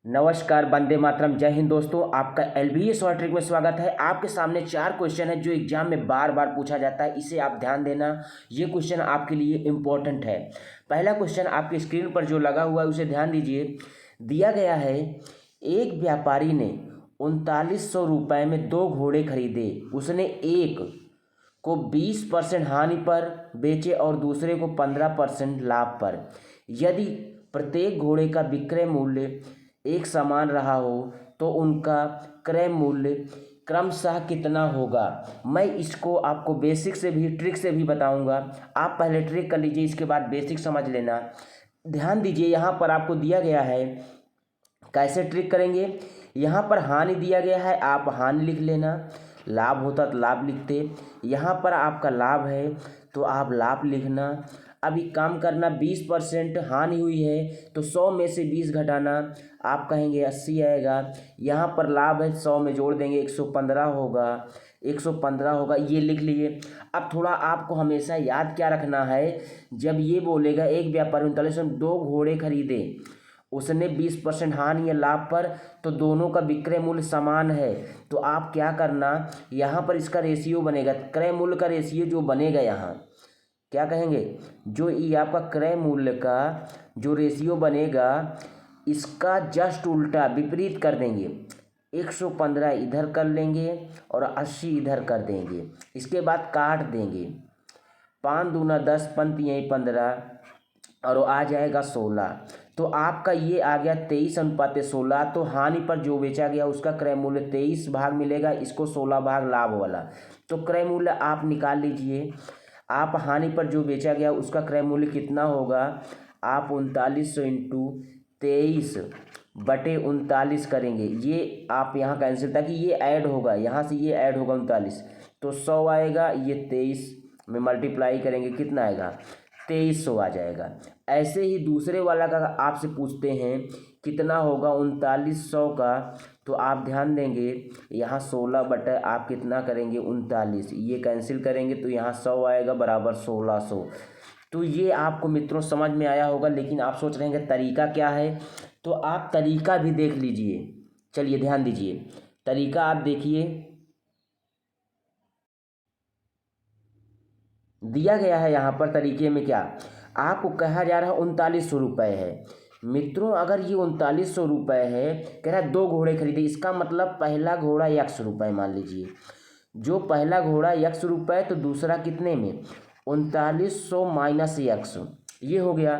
नमस्कार, वंदे मातरम, जय हिंद दोस्तों। आपका एलबीएस शॉर्ट ट्रिक में स्वागत है। आपके सामने 4 क्वेश्चन है जो एग्जाम में बार बार पूछा जाता है, इसे आप ध्यान देना। ये क्वेश्चन आपके लिए इम्पोर्टेंट है। पहला क्वेश्चन आपकी स्क्रीन पर जो लगा हुआ है उसे ध्यान दीजिए। दिया गया है, एक व्यापारी ने 3900 रुपये में 2 घोड़े खरीदे। उसने एक को 20% हानि पर बेचे और दूसरे को 15% लाभ पर। यदि प्रत्येक घोड़े का विक्रय मूल्य एक समान रहा हो तो उनका क्रय मूल्य क्रमशः कितना होगा। मैं इसको आपको बेसिक से भी ट्रिक से भी बताऊंगा। आप पहले ट्रिक कर लीजिए, इसके बाद बेसिक समझ लेना। ध्यान दीजिए, यहाँ पर आपको दिया गया है कैसे ट्रिक करेंगे। यहाँ पर हानि दिया गया है, आप हानि लिख लेना। लाभ होता तो लाभ लिखते। यहाँ पर आपका लाभ है तो आप लाभ लिखना। अभी काम करना, 20% हानि हुई है तो 100 में से 20 घटाना, आप कहेंगे 80 आएगा। यहाँ पर लाभ है, 100 में जोड़ देंगे 115 होगा। 115 होगा, ये लिख लिए। अब थोड़ा आपको हमेशा याद क्या रखना है, जब ये बोलेगा एक व्यापारी 39 में 2 घोड़े खरीदे, उसने 20% हानि या लाभ पर, तो दोनों का विक्रय मूल्य समान है। तो आप क्या करना, यहाँ पर इसका रेशियो बनेगा, क्रय मूल्य का रेशियो जो बनेगा, यहाँ क्या कहेंगे, जो ये आपका क्रय मूल्य का जो रेशियो बनेगा, इसका जस्ट उल्टा विपरीत कर देंगे। 115 इधर कर लेंगे और 80 इधर कर देंगे। इसके बाद काट देंगे, 5 दूना 10, पंत यहीं 15 और वो आ जाएगा 16। तो आपका ये आ गया 23:16। तो हानि पर जो बेचा गया उसका क्रय मूल्य 23 भाग मिलेगा, इसको 16 भाग लाभ वाला। तो क्रय मूल्य आप निकाल लीजिए। आप हानि पर जो बेचा गया उसका क्रय मूल्य कितना होगा, आप 3900 इंटू 23/39 करेंगे। ये आप यहाँ कैंसिल, ताकि ये ऐड होगा, यहाँ से ये ऐड होगा 39, तो 100 आएगा। ये 23 में मल्टीप्लाई करेंगे, कितना आएगा, 2300 आ जाएगा। ऐसे ही दूसरे वाला का आपसे पूछते हैं कितना होगा 3900 का, तो आप ध्यान देंगे यहाँ 16 बटा आप कितना करेंगे 39, ये कैंसिल करेंगे तो यहाँ 100 आएगा बराबर 1600। तो ये आपको मित्रों समझ में आया होगा। लेकिन आप सोच रहे हैं तरीका क्या है, तो आप तरीका भी देख लीजिए। चलिए ध्यान दीजिए, तरीका आप देखिए। दिया गया है यहाँ पर तरीके में क्या, आपको कहा जा रहा है 3900 रुपये है। मित्रों अगर ये 3900 रुपये है, कह रहा है 2 घोड़े खरीदे, इसका मतलब पहला घोड़ा 100 रुपये मान लीजिए। जो पहला घोड़ा 100 रुपये, तो दूसरा कितने में, 3900 माइनस 100, ये हो गया।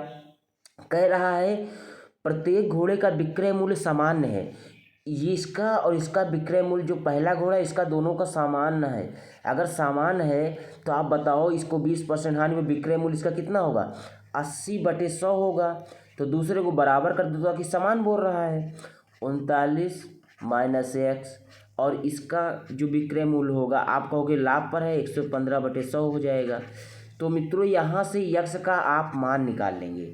कह रहा है प्रत्येक घोड़े का विक्रय मूल्य सामान्य है। ये इसका और इसका विक्रय मूल्य, जो पहला घोड़ा इसका दोनों का सामान्य है। अगर सामान्य है तो आप बताओ, इसको 20% हानि में विक्रय मूल्य इसका कितना होगा, 80/100 होगा। तो दूसरे को बराबर कर दो कि समान बोल रहा है, 39 माइनस एक्स, और इसका जो विक्रय मूल्य होगा आप कहोगे लाभ पर है, 115/100 हो जाएगा। तो मित्रों यहाँ से यक्स का आप मान निकाल लेंगे।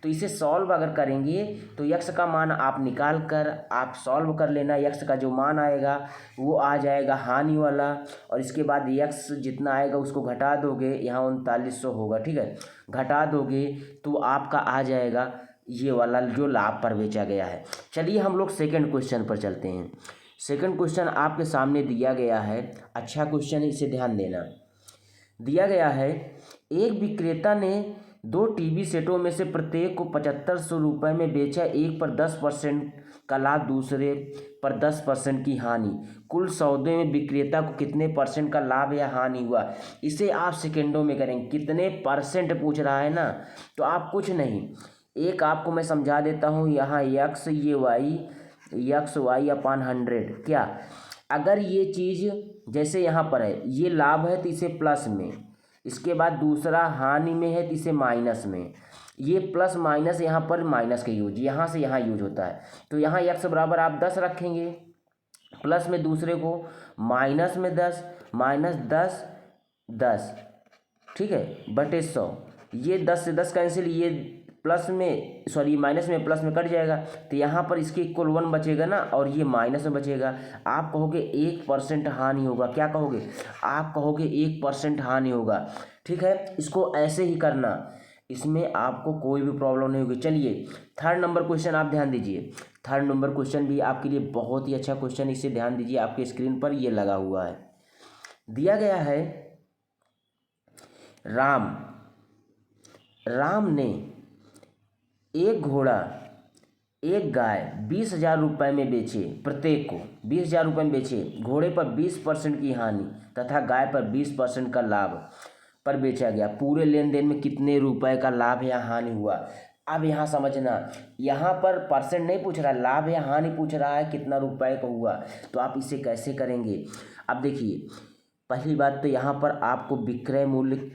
तो इसे सॉल्व अगर करेंगे तो यक्स का मान आप निकाल कर आप सॉल्व कर लेना। यक्स का जो मान आएगा वो आ जाएगा हानि वाला, और इसके बाद यक्स जितना आएगा उसको घटा दोगे, यहाँ 3900 होगा, ठीक है, घटा दोगे तो आपका आ जाएगा ये वाला जो लाभ पर बेचा गया है। चलिए हम लोग सेकंड क्वेश्चन पर चलते हैं। सेकंड क्वेश्चन आपके सामने दिया गया है, अच्छा क्वेश्चन है, इसे ध्यान देना। दिया गया है, एक विक्रेता ने 2 टीवी सेटों में से प्रत्येक को 7500 रुपये में बेचा। एक पर 10% का लाभ, दूसरे पर 10% की हानि। कुल सौदे में विक्रेता को कितने % का लाभ या हानि हुआ। इसे आप सेकेंडों में करेंगे, कितने % पूछ रहा है ना, तो आप कुछ नहीं, एक आपको मैं समझा देता हूँ। यहाँ यक्स, ये वाई, यक्स वाई अपान 100। क्या, अगर ये चीज़ जैसे यहाँ पर है, ये लाभ है तो इसे प्लस में, इसके बाद दूसरा हानि में है तो इसे माइनस में। ये प्लस माइनस यहाँ पर माइनस का यूज यहाँ से यहाँ यूज होता है। तो यहाँ यक्स बराबर आप 10 रखेंगे, प्लस में दूसरे को, माइनस में 10, माइनस 10 10, ठीक है, बटे 100। ये 10 से 10 कैंसिल, ये प्लस में सॉरी माइनस में प्लस में कट जाएगा, तो यहाँ पर इसके इक्वल 1 बचेगा ना, और ये माइनस में बचेगा। आप कहोगे 1% हानि होगा। क्या कहोगे, आप कहोगे 1% हानि होगा, ठीक है। इसको ऐसे ही करना, इसमें आपको कोई भी प्रॉब्लम नहीं होगी। चलिए थर्ड नंबर क्वेश्चन आप ध्यान दीजिए। थर्ड नंबर क्वेश्चन भी आपके लिए बहुत ही अच्छा क्वेश्चन, इसे ध्यान दीजिए, आपके स्क्रीन पर ये लगा हुआ है। दिया गया है राम ने एक घोड़ा एक गाय 20,000 रुपये में बेचे, प्रत्येक को 20,000 रुपये में बेचे। घोड़े पर 20% की हानि तथा गाय पर 20% का लाभ पर बेचा गया। पूरे लेन देन में कितने रुपए का लाभ या हानि हुआ। अब यहाँ समझना, यहाँ पर परसेंट नहीं पूछ रहा, लाभ या हानि पूछ रहा है, कितना रुपए का हुआ। तो आप इसे कैसे करेंगे। अब देखिए, पहली बात तो यहाँ पर आपको विक्रय मूल्य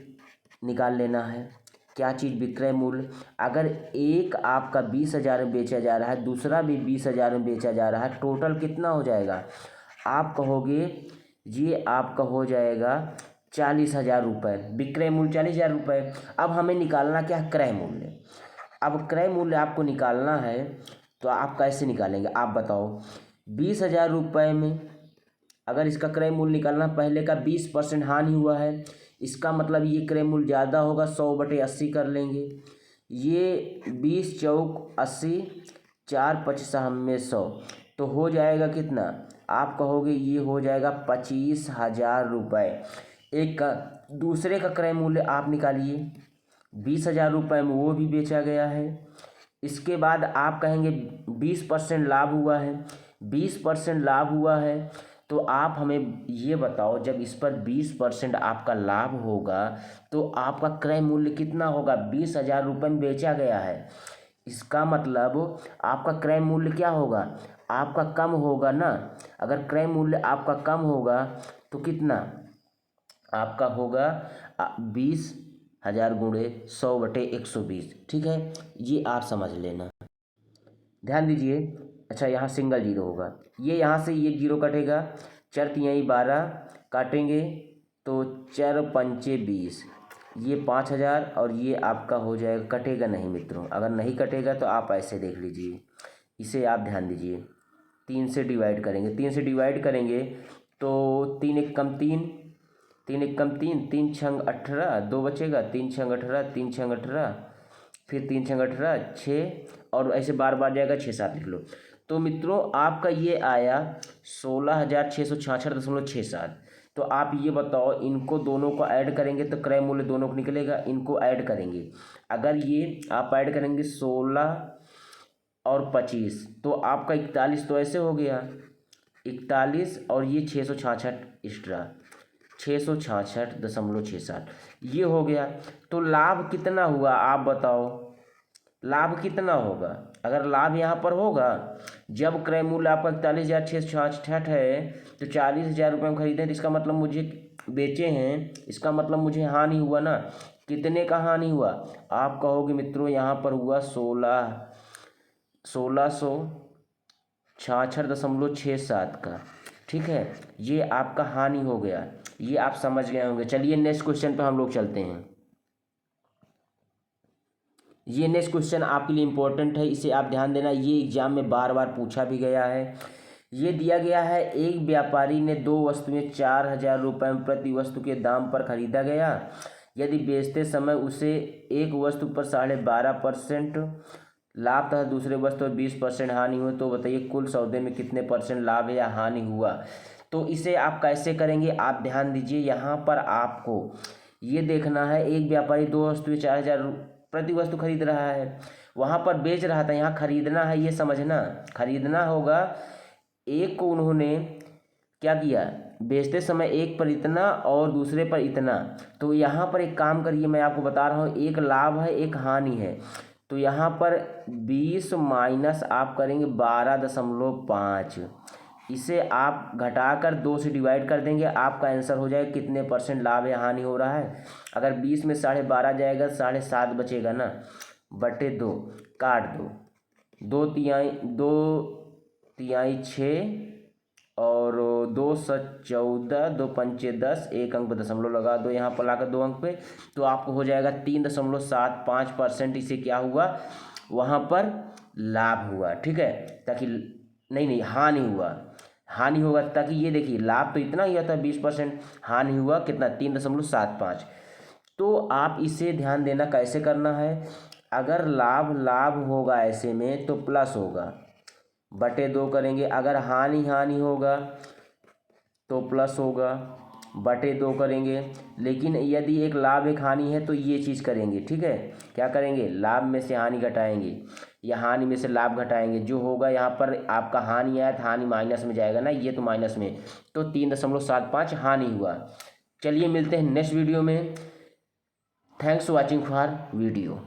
निकाल लेना है। क्या चीज़, विक्रय मूल्य। अगर एक आपका 20,000 में बेचा जा रहा है, दूसरा भी 20,000 में बेचा जा रहा है, टोटल कितना हो जाएगा। आप कहोगे ये आपका हो जाएगा 40,000 रुपये, विक्रय मूल्य 40,000 रुपये। अब हमें निकालना क्या है, क्रय मूल्य। अब क्रय मूल्य आपको निकालना है, तो आप कैसे निकालेंगे आप बताओ। 20,000 रुपये में अगर इसका क्रय मूल्य निकालना, पहले का 20% हानि हुआ है, इसका मतलब ये क्रय मूल्य ज़्यादा होगा, 100/80 कर लेंगे। ये 20 चौक 80, 4 25 में 100, तो हो जाएगा कितना। आप कहोगे ये हो जाएगा 25,000 रुपये। एक का दूसरे का क्रय मूल्य आप निकालिए, 20,000 रुपये में वो भी बेचा गया है। इसके बाद आप कहेंगे 20% लाभ हुआ है, 20% लाभ हुआ है। तो आप हमें ये बताओ, जब इस पर 20% आपका लाभ होगा तो आपका क्रय मूल्य कितना होगा। 20,000 रुपये में बेचा गया है, इसका मतलब आपका क्रय मूल्य क्या होगा, आपका कम होगा ना। अगर क्रय मूल्य आपका कम होगा तो कितना आपका होगा, 20,000 गुणे 100/120। ठीक है, ये आप समझ लेना, ध्यान दीजिए। अच्छा, यहाँ सिंगल जीरो होगा, ये यहाँ से ये जीरो कटेगा, 4 तिहाई 12 काटेंगे तो 4 पंचे 20, ये 5,000 और ये आपका हो जाएगा, कटेगा नहीं मित्रों। अगर नहीं कटेगा तो आप ऐसे देख लीजिए, इसे आप ध्यान दीजिए। 3 से डिवाइड करेंगे, 3 से डिवाइड करेंगे तो 3 एक कम 3, 3 एक कम 3, 3 छंग 18, 2 बचेगा, 3 छंग 18, 3 छंग 18, फिर 3 छंग 18 6, और ऐसे बार बार जाएगा, 6 7 लिख लो। तो मित्रों आपका ये आया 16,666.67। तो आप ये बताओ, इनको दोनों को ऐड करेंगे तो क्रय मूल्य दोनों को निकलेगा, इनको ऐड करेंगे। अगर ये आप ऐड करेंगे 16 और 25 तो आपका 41, तो ऐसे हो गया 41, और ये 666 एक्स्ट्रा 666.67 ये हो गया। तो लाभ कितना हुआ आप बताओ, लाभ कितना होगा। अगर लाभ यहाँ पर होगा, जब क्रय मूल्य आपका 41,666 है तो 40,000 रुपये में खरीदे, तो इसका मतलब मुझे बेचे हैं, इसका मतलब मुझे हानि हुआ ना। कितने का हानि हुआ, आप कहोगे मित्रों यहाँ पर हुआ 1666.67 का। ठीक है, ये आपका हानि हो गया, ये आप समझ गए होंगे। चलिए नेक्स्ट क्वेश्चन पे हम लोग चलते हैं। ये नेक्स्ट क्वेश्चन आपके लिए इम्पोर्टेंट है, इसे आप ध्यान देना, ये एग्जाम में बार बार पूछा भी गया है। ये दिया गया है, एक व्यापारी ने 2 वस्तुएं 4,000 रुपये में प्रति वस्तु के दाम पर खरीदा गया। यदि बेचते समय उसे एक वस्तु पर 12.5% लाभ तथा दूसरे वस्तु पर 20% हानि हुई, तो बताइए कुल सौदे में कितने % लाभ या हानि हुआ। तो इसे आप कैसे करेंगे, आप ध्यान दीजिए। यहाँ पर आपको ये देखना है, एक व्यापारी 2 वस्तुएं 4,000 प्रति वस्तु खरीद रहा है, वहाँ पर बेच रहा था, यहाँ खरीदना है, ये समझना, खरीदना होगा। एक को उन्होंने क्या किया, बेचते समय एक पर इतना और दूसरे पर इतना। तो यहाँ पर एक काम करिए, मैं आपको बता रहा हूँ, एक लाभ है एक हानि है। तो यहाँ पर 20 माइनस आप करेंगे 12.5, इसे आप घटाकर 2 से डिवाइड कर देंगे, आपका आंसर हो जाएगा कितने % लाभ या हानि हो रहा है। अगर 20 में 12.5 जाएगा, 7.5 बचेगा ना, बटे 2 काट दो, 2 तिहाई 6 और 2 7 14, 2 पंचे 10, एक अंक पर दशमलव लगा दो, यहाँ पर लाकर 2 अंक पे, तो आपको हो जाएगा 3.75%। इसे क्या हुआ, वहाँ पर लाभ हुआ। ठीक है, ताकि नहीं हानि हुआ, हानि होगा, ताकि ये देखिए लाभ तो इतना ही आता है 20%, हानि हुआ कितना 3.75। तो आप इसे ध्यान देना कैसे करना है। अगर लाभ लाभ होगा ऐसे में तो प्लस होगा, बटे 2 करेंगे। अगर हानि हानि होगा तो प्लस होगा, बटे 2 करेंगे। लेकिन यदि एक लाभ एक हानि है तो ये चीज़ करेंगे, ठीक है। क्या करेंगे, लाभ में से हानि घटाएंगे या हानि में से लाभ घटाएंगे। जो होगा यहाँ पर आपका हानि आया तो हानि माइनस में जाएगा ना, ये तो माइनस में, तो 3.75 हानि हुआ। चलिए मिलते हैं नेक्स्ट वीडियो में। Thanks for watching for video.